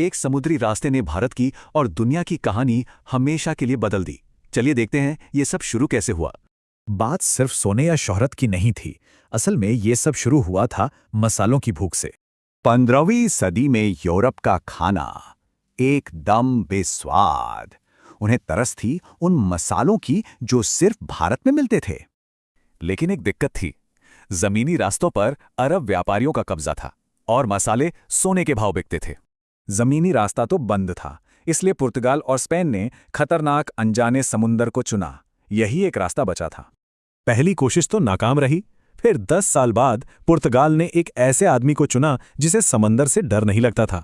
एक समुद्री रास्ते ने भारत की और दुनिया की कहानी हमेशा के लिए बदल दी। चलिए देखते हैं ये सब शुरू कैसे हुआ। बात सिर्फ सोने या शोहरत की नहीं थी। असल में ये सब शुरू हुआ था मसालों की भूख से। 15वीं सदी में यूरोप का खाना एकदम बेस्वाद। उन्हें तरस थी उन मसालों की जो सिर्फ भारत में मिलते थे। लेकिन एक दिक्कत थी, जमीनी रास्तों पर अरब व्यापारियों का कब्जा था और मसाले सोने के भाव बिकते थे। जमीनी रास्ता तो बंद था, इसलिए पुर्तगाल और स्पेन ने खतरनाक अनजाने समुंदर को चुना। यही एक रास्ता बचा था। पहली कोशिश तो नाकाम रही। फिर 10 साल बाद पुर्तगाल ने एक ऐसे आदमी को चुना जिसे समंदर से डर नहीं लगता था।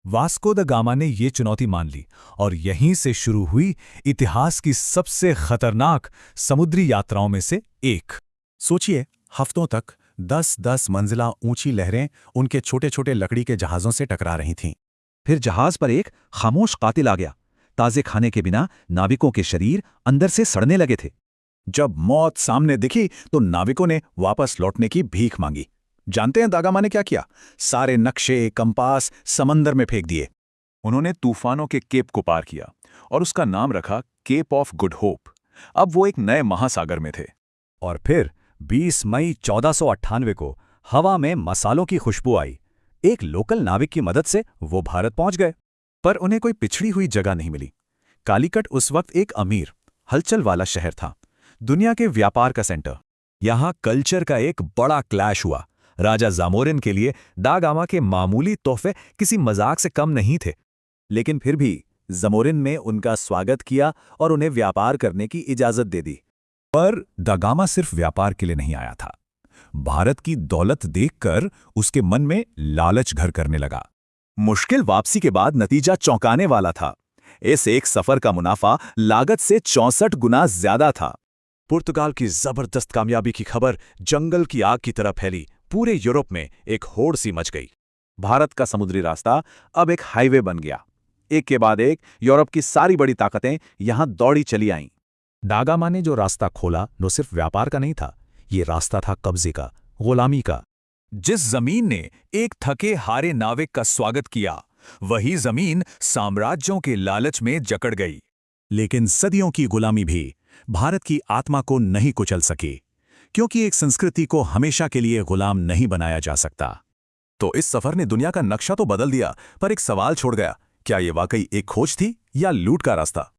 वास्को द गामा ने ये चुनौती मान ली और यहीं से शुरू हुई इतिहास की सबसे खतरनाक समुद्री यात्राओं में से एक। सोचिए, हफ्तों तक 10-10 मंजिला ऊंची लहरें उनके छोटे छोटे लकड़ी के जहाज़ों से टकरा रही थीं। फिर जहाज पर एक खामोश कातिल आ गया। ताजे खाने के बिना नाविकों के शरीर अंदर से सड़ने लगे थे। जब मौत सामने दिखी तो नाविकों ने वापस लौटने की भीख मांगी। जानते हैं दागामा ने क्या किया? सारे नक्शे, कंपास समंदर में फेंक दिए। उन्होंने तूफानों के केप को पार किया और उसका नाम रखा केप ऑफ गुड होप। अब वो एक नए महासागर में थे। और फिर 20 मई 1498 को हवा में मसालों की खुशबू आई। एक लोकल नाविक की मदद से वो भारत पहुंच गए। पर उन्हें कोई पिछड़ी हुई जगह नहीं मिली। कालीकट उस वक्त एक अमीर, हलचल वाला शहर था, दुनिया के व्यापार का सेंटर। यहां कल्चर का एक बड़ा क्लैश हुआ। राजा जामोरिन के लिए दागामा के मामूली तोहफे किसी मजाक से कम नहीं थे। लेकिन फिर भी जामोरिन ने उनका स्वागत किया और उन्हें व्यापार करने की इजाजत दे दी। पर दागामा सिर्फ व्यापार के लिए नहीं आया था। भारत की दौलत देखकर उसके मन में लालच घर करने लगा। मुश्किल वापसी के बाद नतीजा चौंकाने वाला था। इस एक सफर का मुनाफा लागत से 64 गुना ज्यादा था। पुर्तगाल की जबरदस्त कामयाबी की खबर जंगल की आग की तरह फैली। पूरे यूरोप में एक होड़ सी मच गई। भारत का समुद्री रास्ता अब एक हाईवे बन गया। एक के बाद एक यूरोप की सारी बड़ी ताकतें यहां दौड़ी चली आईं। दागामा ने जो रास्ता खोला वो सिर्फ व्यापार का नहीं था, ये रास्ता था कब्जे का, गुलामी का। जिस जमीन ने एक थके हारे नाविक का स्वागत किया, वही जमीन साम्राज्यों के लालच में जकड़ गई। लेकिन सदियों की गुलामी भी भारत की आत्मा को नहीं कुचल सकी, क्योंकि एक संस्कृति को हमेशा के लिए गुलाम नहीं बनाया जा सकता। तो इस सफर ने दुनिया का नक्शा तो बदल दिया, पर एक सवाल छोड़ गया। क्या ये वाकई एक खोज थी या लूट का रास्ता?